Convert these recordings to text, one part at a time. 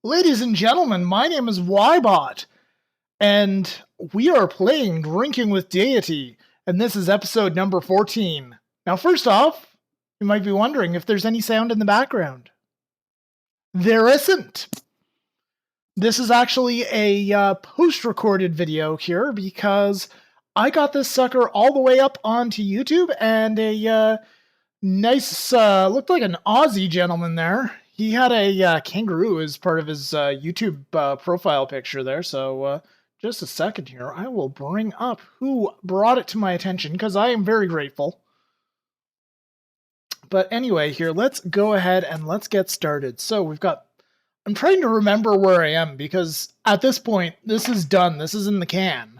Ladies and gentlemen, my name is Ybot, and we are playing Drinking with Deity, and this is episode number 14. Now, first off, you might be wondering if there's any sound in the background. There isn't. This is actually a post-recorded video here because I got this sucker all the way up onto YouTube, and a nice, looked like an Aussie gentleman there. He had a kangaroo as part of his YouTube profile picture there, so just a second here. I will bring up who brought it to my attention, because I am very grateful. But anyway, here, let's go ahead and let's get started. So we've got... I'm trying to remember where I am, because at this point, this is done. This is in the can.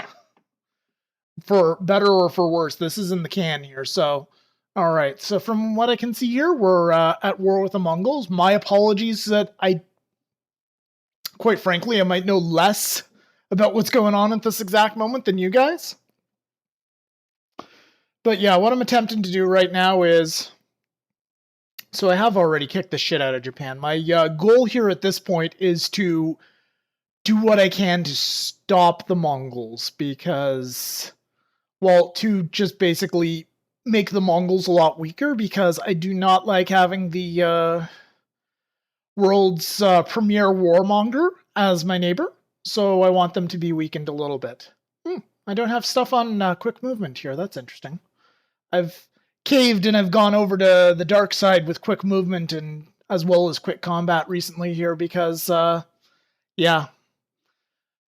For better or for worse, this is in the can here, so... Alright, so from what I can see here, we're at war with the Mongols. My apologies that quite frankly, I might know less about what's going on at this exact moment than you guys. But yeah, what I'm attempting to do right now is... So I have already kicked the shit out of Japan. My goal here at this point is to do what I can to stop the Mongols, because... Well, to just basically... make the Mongols a lot weaker, because I do not like having the world's premier warmonger as my neighbor, so I want them to be weakened a little bit. I don't have stuff on quick movement here. That's interesting. I've caved and I've gone over to the dark side with quick movement and as well as quick combat recently here, because yeah,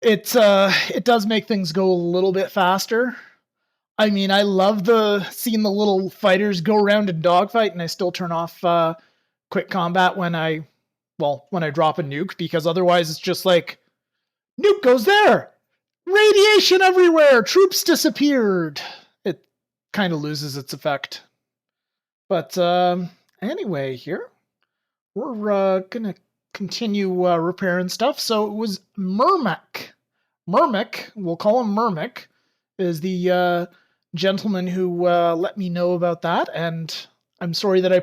it does make things go a little bit faster. I mean, I love seeing the little fighters go around and dogfight, and I still turn off quick combat when I drop a nuke, because otherwise it's just like, nuke goes there! Radiation everywhere! Troops disappeared! It kind of loses its effect. But anyway, here, we're gonna continue repairing stuff. So it was Murmek. Murmek, we'll call him Murmek, is the... gentleman who let me know about that, and I'm sorry that I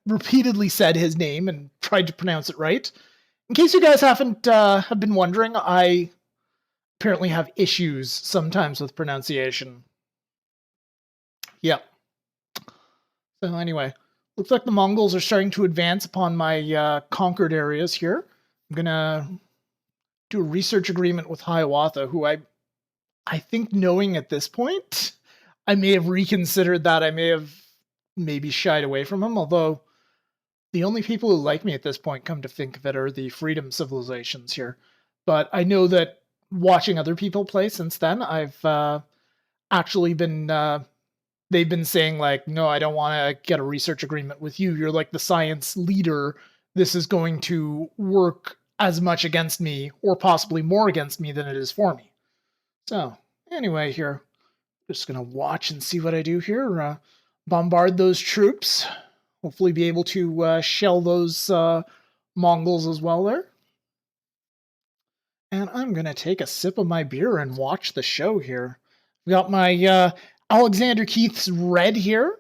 repeatedly said his name and tried to pronounce it right. In case you guys have been wondering, I apparently have issues sometimes with pronunciation. Yeah. So anyway, looks like the Mongols are starting to advance upon my conquered areas here. I'm gonna do a research agreement with Hiawatha, who I think, knowing at this point, I may have reconsidered that. I may have maybe shied away from him, although the only people who like me at this point, come to think of it, are the freedom civilizations here. But I know that watching other people play since then, I've actually been... they've been saying, like, no, I don't want to get a research agreement with you. You're like the science leader. This is going to work as much against me, or possibly more against me than it is for me. So, anyway, here, just going to watch and see what I do here. Bombard those troops. Hopefully be able to shell those Mongols as well there. And I'm going to take a sip of my beer and watch the show here. We got my Alexander Keith's Red here.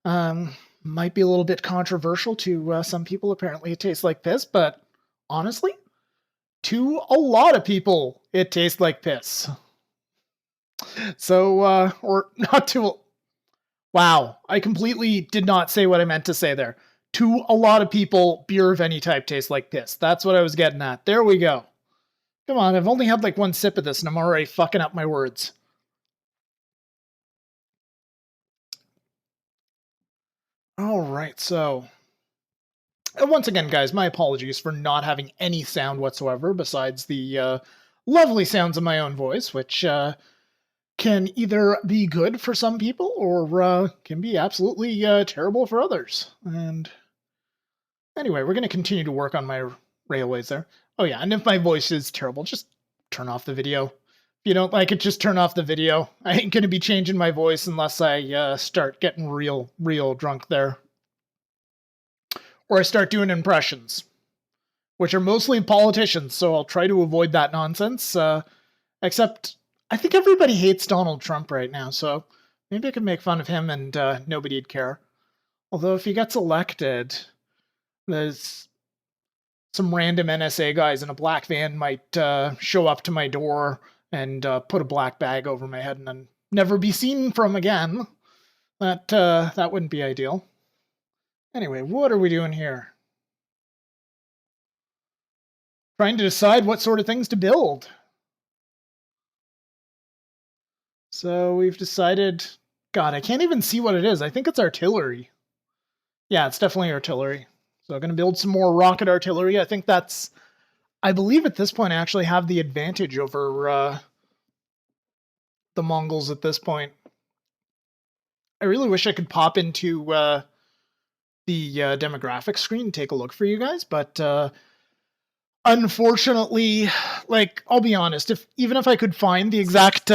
Might be a little bit controversial to some people. Apparently it tastes like piss, but honestly, to a lot of people, it tastes like piss. So, or not to... Wow, I completely did not say what I meant to say there. To a lot of people, beer of any type tastes like piss. That's what I was getting at. There we go. Come on, I've only had like one sip of this and I'm already fucking up my words. Alright, so... And once again, guys, my apologies for not having any sound whatsoever besides the lovely sounds of my own voice, which... can either be good for some people or can be absolutely terrible for others. And anyway, we're going to continue to work on my railways there. Oh yeah, and if my voice is terrible, just turn off the video. If you don't like it, just turn off the video. I ain't going to be changing my voice unless I start getting real drunk there. Or I start doing impressions, which are mostly politicians, so I'll try to avoid that nonsense. Except... I think everybody hates Donald Trump right now, so maybe I could make fun of him and nobody'd care. Although if he gets elected, there's some random NSA guys in a black van might show up to my door and put a black bag over my head and then never be seen from again. That wouldn't be ideal. Anyway, what are we doing here? Trying to decide what sort of things to build. So we've decided... God, I can't even see what it is. I think it's artillery. Yeah, it's definitely artillery. So I'm going to build some more rocket artillery. I think that's... I believe at this point I actually have the advantage over the Mongols at this point. I really wish I could pop into the demographic screen and take a look for you guys, but unfortunately, like, I'll be honest, even if I could find the exact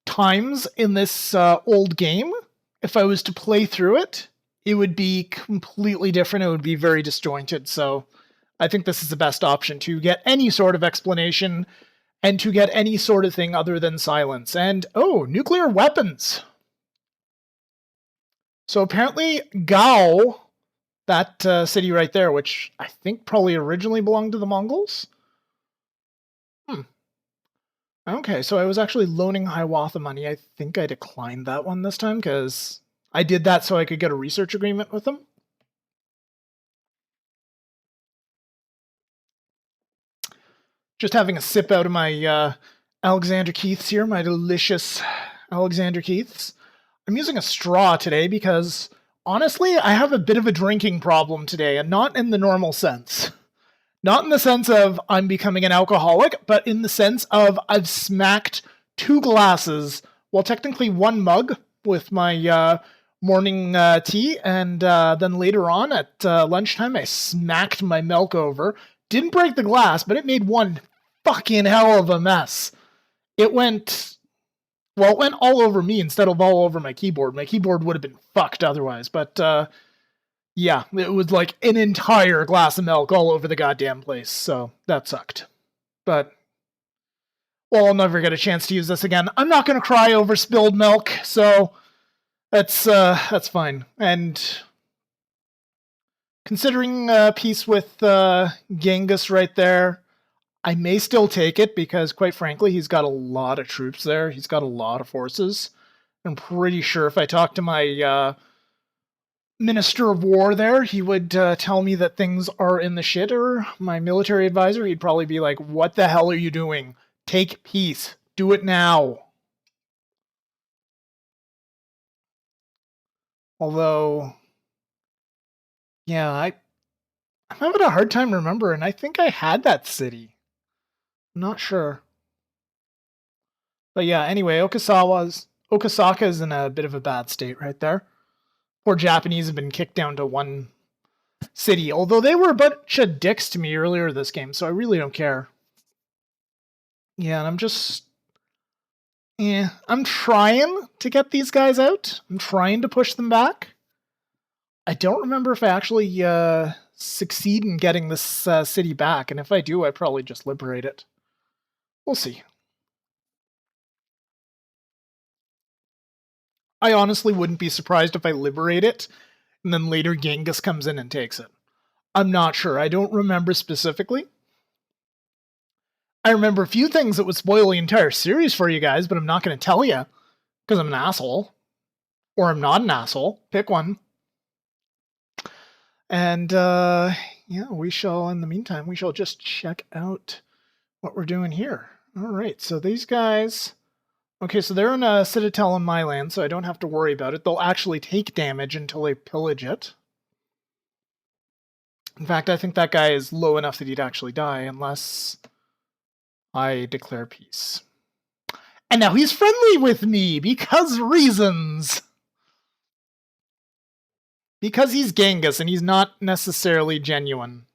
times in this old game, if I was to play through it, it would be completely different. It would be very disjointed, so I think this is the best option to get any sort of explanation and to get any sort of thing other than silence. And, oh, nuclear weapons! So apparently Gao, that city right there, which I think probably originally belonged to the Mongols? Okay, so I was actually loaning Hiawatha money. I think I declined that one this time, because I did that so I could get a research agreement with them. Just having a sip out of my Alexander Keith's here, my delicious Alexander Keith's. I'm using a straw today because, honestly, I have a bit of a drinking problem today, and not in the normal sense. Not in the sense of I'm becoming an alcoholic, but in the sense of I've smacked 2 glasses, well, technically 1 mug with my morning tea, and then later on at lunchtime I smacked my milk over. Didn't break the glass, but it made one fucking hell of a mess. It went all over me instead of all over my keyboard. My keyboard would have been fucked otherwise, but yeah, it was like an entire glass of milk all over the goddamn place, so that sucked. But, well, I'll never get a chance to use this again. I'm not going to cry over spilled milk, so that's fine. And considering peace with Genghis right there, I may still take it because, quite frankly, he's got a lot of troops there. He's got a lot of forces. I'm pretty sure if I talk to my Minister of War there, he would tell me that things are in the shitter. My military advisor, he'd probably be like, what the hell are you doing? Take peace. Do it now. Although, yeah, I'm having a hard time remembering. I think I had that city. I'm not sure. But yeah, anyway, Okasaka is in a bit of a bad state right there. Poor Japanese have been kicked down to 1 city, although they were a bunch of dicks to me earlier this game, so I really don't care. Yeah, and I'm just... yeah, I'm trying to get these guys out. I'm trying to push them back. I don't remember if I actually succeed in getting this city back, and if I do, I probably just liberate it. We'll see. I honestly wouldn't be surprised if I liberate it, and then later Genghis comes in and takes it. I'm not sure. I don't remember specifically. I remember a few things that would spoil the entire series for you guys, but I'm not going to tell you, because I'm an asshole. Or I'm not an asshole. Pick one. And, yeah, we shall, in the meantime, we shall just check out what we're doing here. Alright, so these guys... okay, so they're in a citadel in my land, so I don't have to worry about it. They'll actually take damage until they pillage it. In fact, I think that guy is low enough that he'd actually die, unless I declare peace. And now he's friendly with me, because reasons! Because he's Genghis, and he's not necessarily genuine.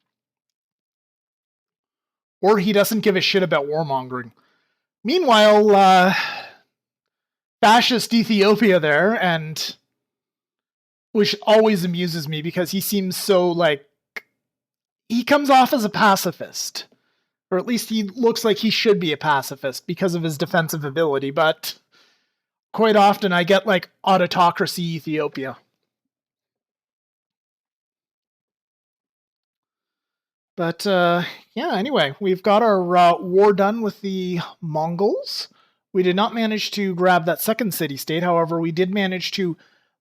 Or he doesn't give a shit about warmongering. Meanwhile, fascist Ethiopia there, and which always amuses me because he seems so, like, he comes off as a pacifist. Or at least he looks like he should be a pacifist because of his defensive ability, but quite often I get, like, autocracy Ethiopia. But yeah, anyway, we've got our war done with the Mongols. We did not manage to grab that second city-state. However, we did manage to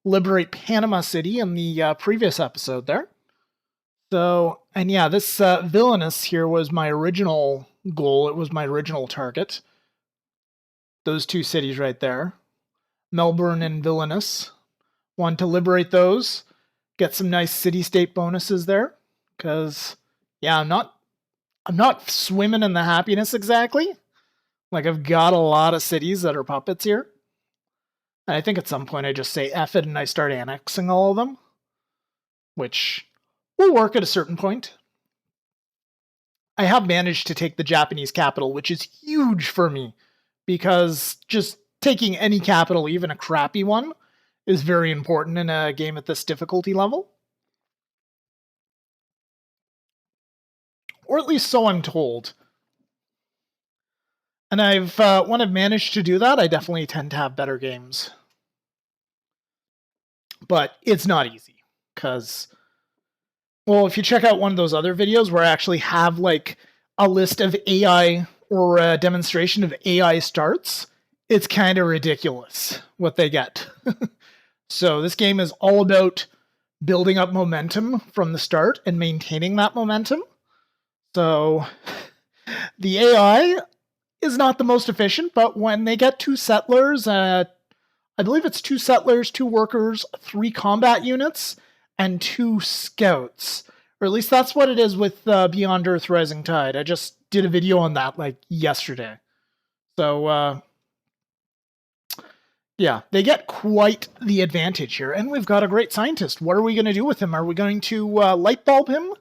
liberate Panama City in the previous episode there. So, and yeah, this Villainous here was my original goal. It was my original target. Those two cities right there. Melbourne and Villainous. Wanted to liberate those. Get some nice city-state bonuses there. Because, yeah, I'm not swimming in the happiness exactly. Like, I've got a lot of cities that are puppets here. And I think at some point I just say F it and I start annexing all of them. Which will work at a certain point. I have managed to take the Japanese capital, which is huge for me. Because just taking any capital, even a crappy one, is very important in a game at this difficulty level. Or at least so I'm told. And when I've managed to do that, I definitely tend to have better games. But it's not easy, because, well, if you check out one of those other videos where I actually have, like, a list of AI, or a demonstration of AI starts, it's kind of ridiculous what they get. So this game is all about building up momentum from the start and maintaining that momentum. So the AI is not the most efficient, but when they get 2 settlers, I believe it's 2 settlers, 2 workers, 3 combat units, and 2 scouts. Or at least that's what it is with Beyond Earth Rising Tide. I just did a video on that, like, yesterday. So, yeah, they get quite the advantage here. And we've got a great scientist. What are we going to do with him? Are we going to light bulb him?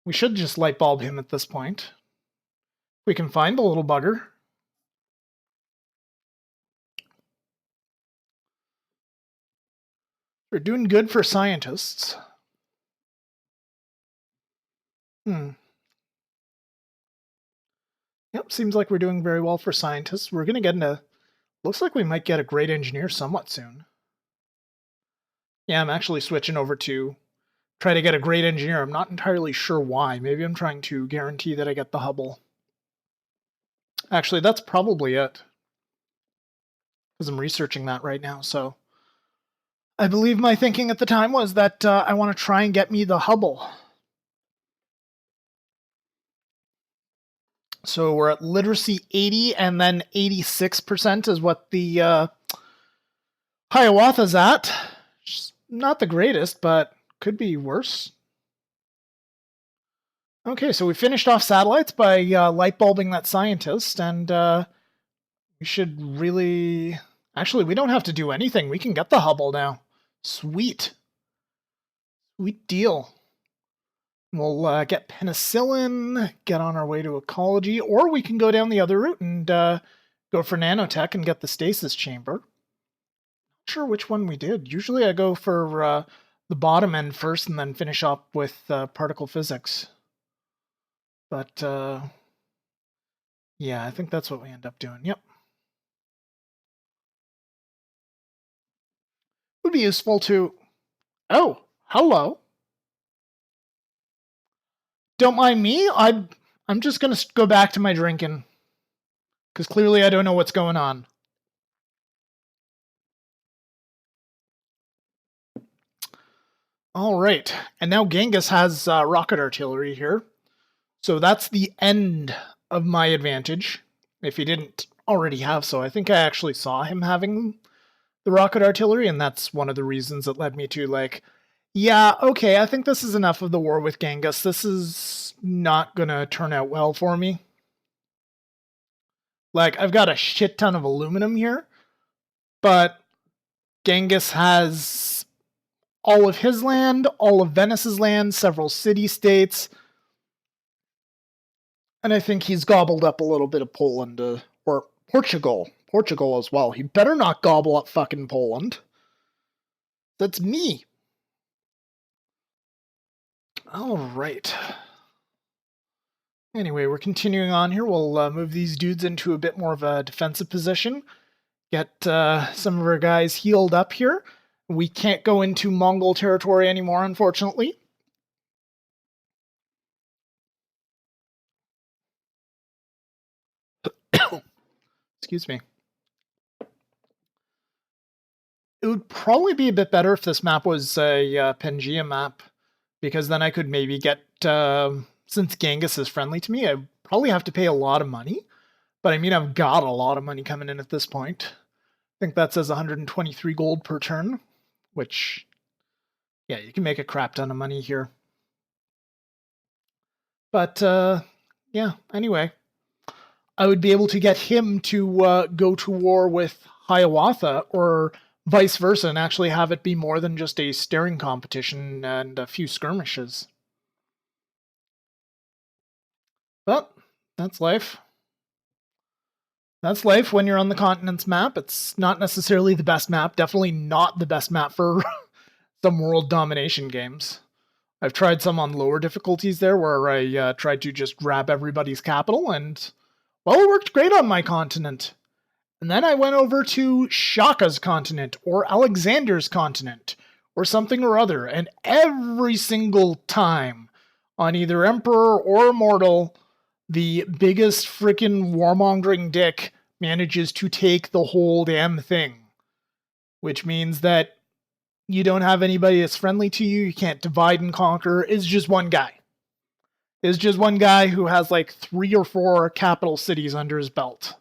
We should just light bulb him at this point. We can find the little bugger. We're doing good for scientists. Yep, seems like we're doing very well for scientists. We're going to get into... Looks like we might get a great engineer somewhat soon. Yeah, I'm actually switching over to try to get a great engineer. I'm not entirely sure why. Maybe I'm trying to guarantee that I get the Hubble. Actually, that's probably it. Because I'm researching that right now, so... I believe my thinking at the time was that I want to try and get me the Hubble. So we're at literacy 80, and then 86% is what the Hiawatha's at. Not the greatest, but could be worse. Okay, so we finished off satellites by light bulbing that scientist, and we should really... Actually, we don't have to do anything. We can get the Hubble now. Sweet. Sweet deal. We'll get penicillin, get on our way to ecology, or we can go down the other route and go for nanotech and get the stasis chamber. Not sure which one we did. Usually I go for the bottom end first and then finish up with particle physics. But yeah, I think that's what we end up doing. Yep. Would be useful to... Oh, hello. Don't mind me. I'm just going to go back to my drinking. Because clearly I don't know what's going on. All right. And now Genghis has rocket artillery here. So that's the end of my advantage. If he didn't already have so. I think I actually saw him having the rocket artillery, and that's one of the reasons that led me to, like, yeah, okay, I think this is enough of the war with Genghis. This is not gonna turn out well for me. Like, I've got a shit ton of aluminum here, but Genghis has all of his land, all of Venice's land, several city-states, and I think he's gobbled up a little bit of Poland, or Portugal as well. He better not gobble up fucking Poland. That's me. All right. Anyway, we're continuing on here. We'll move these dudes into a bit more of a defensive position. Get some of our guys healed up here. We can't go into Mongol territory anymore, unfortunately. Excuse me. It would probably be a bit better if this map was a Pangea map, because then I could maybe get, since Genghis is friendly to me, I probably have to pay a lot of money. But I mean, I've got a lot of money coming in at this point. I think that says 123 gold per turn, which, yeah, you can make a crap ton of money here. But, yeah, anyway. I would be able to get him to go to war with Hiawatha, or vice versa, and actually have it be more than just a staring competition and a few skirmishes. But that's life. That's life when you're on the continent's map. It's not necessarily the best map, definitely not the best map for some world domination games. I've tried some on lower difficulties there where I tried to just grab everybody's capital, and, well, it worked great on my continent. And then I went over to Shaka's continent, or Alexander's continent, or something or other, and every single time, on either Emperor or Mortal, the biggest frickin' warmongering dick manages to take the whole damn thing. Which means that you don't have anybody that's friendly to you, you can't divide and conquer, it's just one guy. It's just one guy who has like 3 or 4 capital cities under his belt.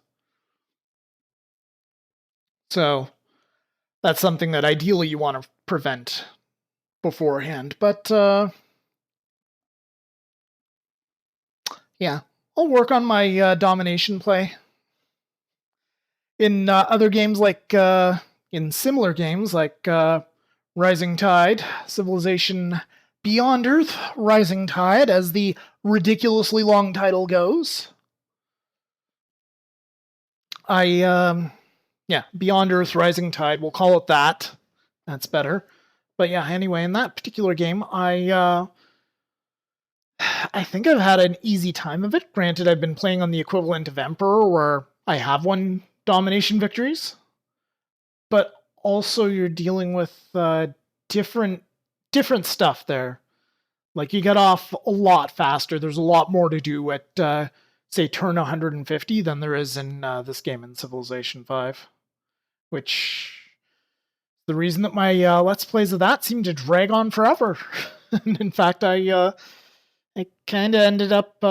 So that's something that ideally you want to prevent beforehand. But yeah, I'll work on my domination play. In other games, like in similar games like Rising Tide, Civilization Beyond Earth, Rising Tide, as the ridiculously long title goes. Yeah, Beyond Earth, Rising Tide, we'll call it that. That's better. But yeah, anyway, in that particular game, I think I've had an easy time of it. Granted, I've been playing on the equivalent of Emperor, where I have won domination victories. But also you're dealing with different stuff there. Like, you get off a lot faster. There's a lot more to do at, say, turn 150 than there is in this game in Civilization 5. Which, the reason that my Let's Plays of that seem to drag on forever. In fact, I kind of ended up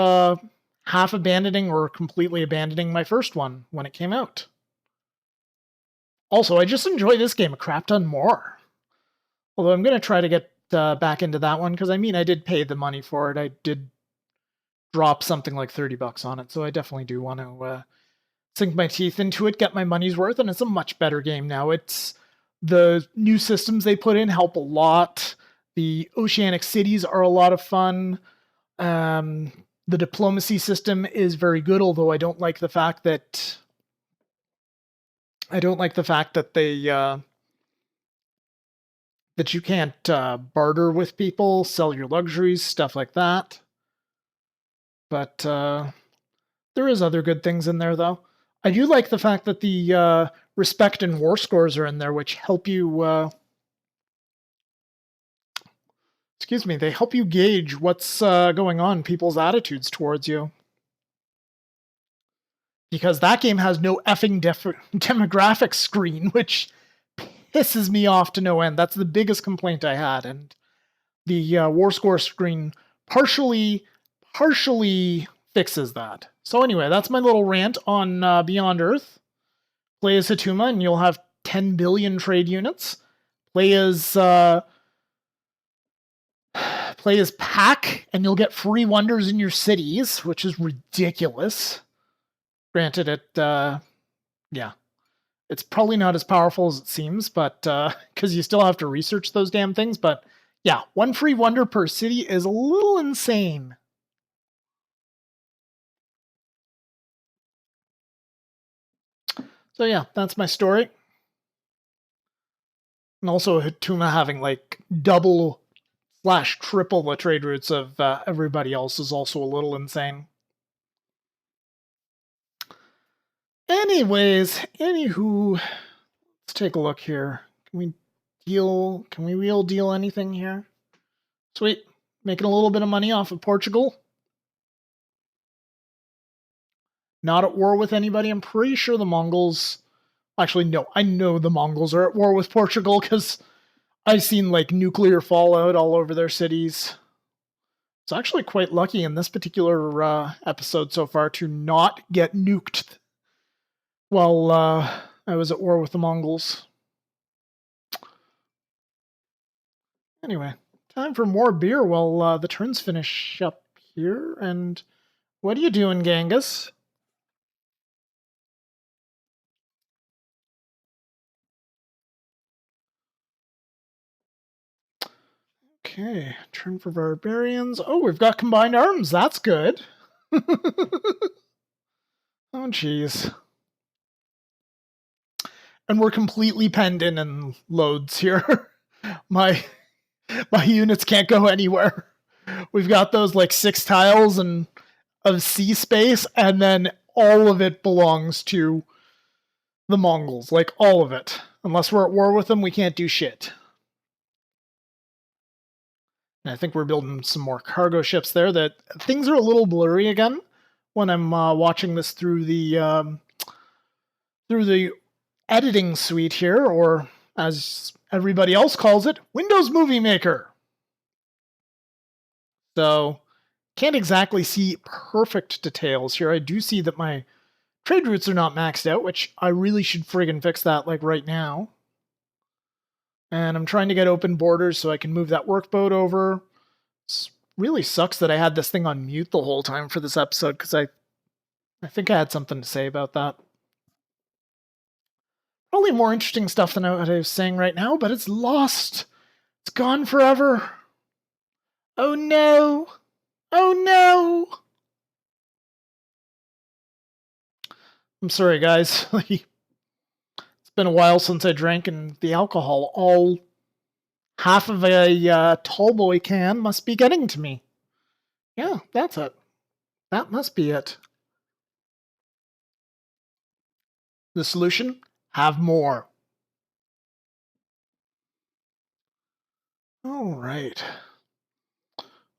half abandoning or completely abandoning my first one when it came out. Also, I just enjoy this game a crap ton more. Although I'm going to try to get back into that one, because I mean, I did pay the money for it. I did drop something like $30 on it, so I definitely do want to sink my teeth into it, get my money's worth, and it's a much better game now. It's the new systems they put in help a lot. The oceanic cities are a lot of fun. The diplomacy system is very good, although I don't like the fact that they that you can't barter with people, sell your luxuries, stuff like that. But there is other good things in there, though. I do like the fact that the respect and war scores are in there, which help you excuse me, they help you gauge what's going on, people's attitudes towards you. Because that game has no effing demographic screen, which pisses me off to no end. That's the biggest complaint I had, and the war score screen partially fixes that. So anyway, that's my little rant on Beyond Earth. Play as Hatuma, and you'll have 10 billion trade units. Play as Pack, and you'll get free wonders in your cities, which is ridiculous. Granted, yeah, it's probably not as powerful as it seems, but because you still have to research those damn things. But yeah, 1 free wonder per city is a little insane. So yeah, that's my story. And also Hatuma having like double/triple the trade routes of everybody else is also a little insane. Anyways, anywho, let's take a look here. Can we real deal anything here? Sweet. Making a little bit of money off of Portugal. not at war with anybody. I'm pretty sure the Mongols... Actually, no, I know the Mongols are at war with Portugal because I've seen like nuclear fallout all over their cities. It's actually quite lucky in this particular episode so far to not get nuked while I was at war with the Mongols. Anyway, time for more beer while the turns finish up here. And what are you doing, Genghis? Okay, turn for barbarians. Oh, we've got combined arms. That's good. Oh, jeez. And we're completely penned in loads here. my units can't go anywhere. We've got those like 6 tiles and of sea space, and then all of it belongs to the Mongols. Like all of it. Unless we're at war with them, we can't do shit. And I think we're building some more cargo ships there. That things are a little blurry again when I'm watching this through the editing suite here, or as everybody else calls it, Windows Movie Maker. So can't exactly see perfect details here. I do see that my trade routes are not maxed out, which I really should friggin' fix that like right now. And I'm trying to get open borders so I can move that workboat over. It really sucks that I had this thing on mute the whole time for this episode, because I think I had something to say about that. Probably more interesting stuff than what I was saying right now, but it's lost. It's gone forever. Oh no! Oh no! I'm sorry, guys. It's been a while since I drank, and the alcohol, all half of a tall boy can, must be getting to me. Yeah, that's it. That must be it. The solution? Have more. All right.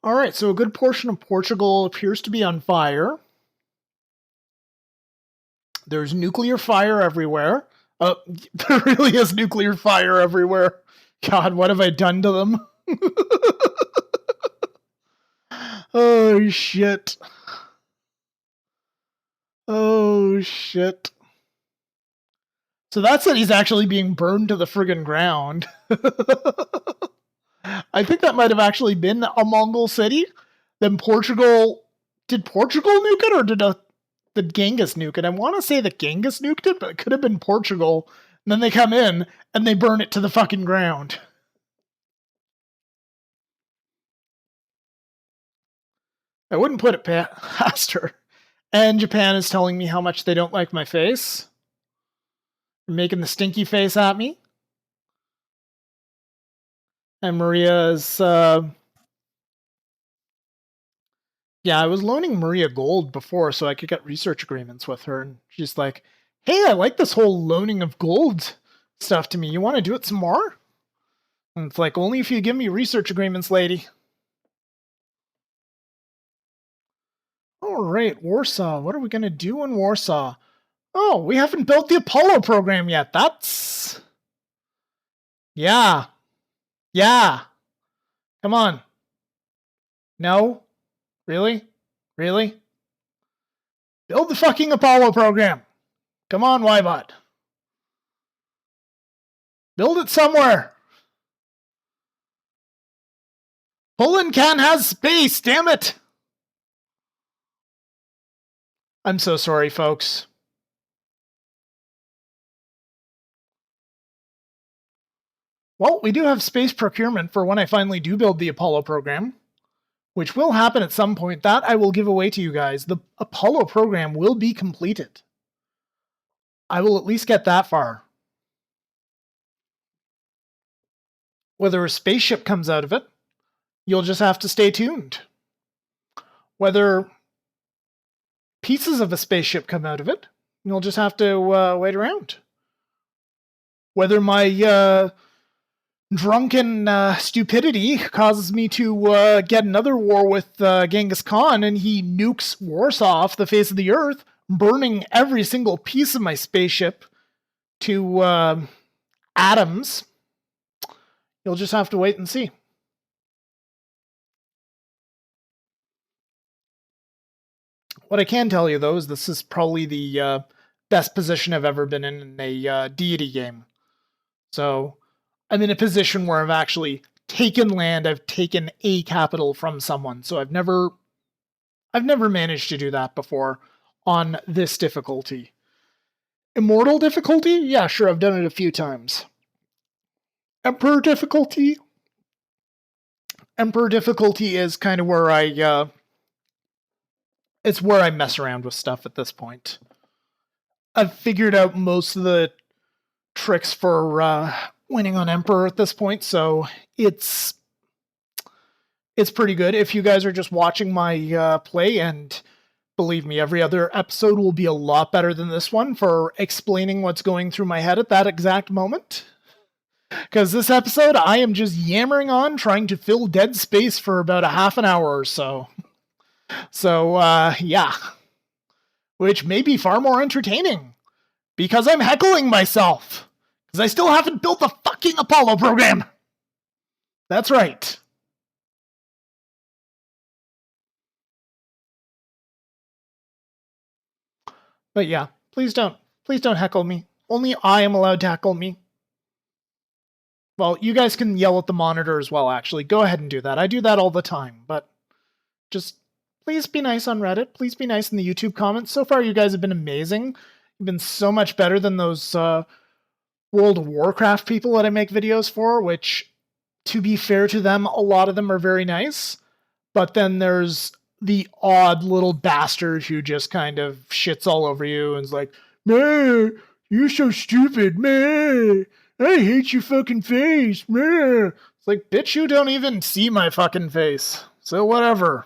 All right, so a good portion of Portugal appears to be on fire. There's nuclear fire everywhere. There really is nuclear fire everywhere. God, what have I done to them? Oh, shit. Oh, shit. So that city's actually being burned to the friggin' ground. I think that might have actually been a Mongol city. Then Portugal... Did Portugal nuke it, or did Genghis nuke it? I want to say that Genghis nuked it, but it could have been Portugal. And then they come in, and they burn it to the fucking ground. I wouldn't put it past her. And Japan is telling me how much they don't like my face. They're making the stinky face at me. And Maria is... Yeah, I was loaning Maria gold before so I could get research agreements with her. And she's like, hey, I like this whole loaning of gold stuff to me. You want to do it some more? And it's like, only if you give me research agreements, lady. All right, Warsaw. What are we going to do in Warsaw? Oh, we haven't built the Apollo program yet. That's... Yeah. Yeah. Come on. No? Really? Really? Build the fucking Apollo program. Come on, Ybot. Build it somewhere. Poland can has space, damn it. I'm so sorry, folks. Well, we do have space procurement for when I finally do build the Apollo program, which will happen at some point. That I will give away to you guys. The Apollo program will be completed. I will at least get that far. Whether a spaceship comes out of it, you'll just have to stay tuned. Whether pieces of a spaceship come out of it, you'll just have to wait around. Whether my drunken stupidity causes me to get another war with Genghis Khan and he nukes Warsaw off the face of the earth, burning every single piece of my spaceship to atoms. You'll just have to wait and see. What I can tell you, though, is this is probably the best position I've ever been in a Deity game. So I'm in a position where I've actually taken land, I've taken a capital from someone. So I've never managed to do that before on this difficulty. Immortal difficulty? Yeah, sure, I've done it a few times. Emperor difficulty? Emperor difficulty is kind of where it's where I mess around with stuff at this point. I've figured out most of the tricks for winning on Emperor at this point, so it's pretty good. If you guys are just watching my play, and believe me, every other episode will be a lot better than this one for explaining what's going through my head at that exact moment. Because this episode, I am just yammering on, trying to fill dead space for about a half an hour or so. So, yeah. Which may be far more entertaining. Because I'm heckling myself. Because I still haven't built the fucking Apollo program. That's right. But yeah, please don't heckle me. Only I am allowed to heckle me. Well, you guys can yell at the monitor as well, actually. Go ahead and do that. I do that all the time, but just please be nice on Reddit. Please be nice in the YouTube comments. So far, you guys have been amazing. You've been so much better than those World of Warcraft people that I make videos for, which, to be fair to them, a lot of them are very nice. But then there's the odd little bastard who just kind of shits all over you and is like, man, you're so stupid, man. I hate your fucking face, man. It's like, bitch, you don't even see my fucking face. So whatever.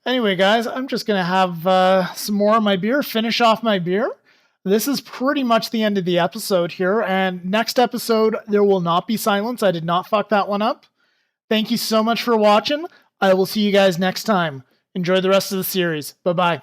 Anyway, guys, I'm just going to have some more of my beer, finish off my beer. This is pretty much the end of the episode here. And next episode, there will not be silence. I did not fuck that one up. Thank you so much for watching. I will see you guys next time. Enjoy the rest of the series. Bye-bye.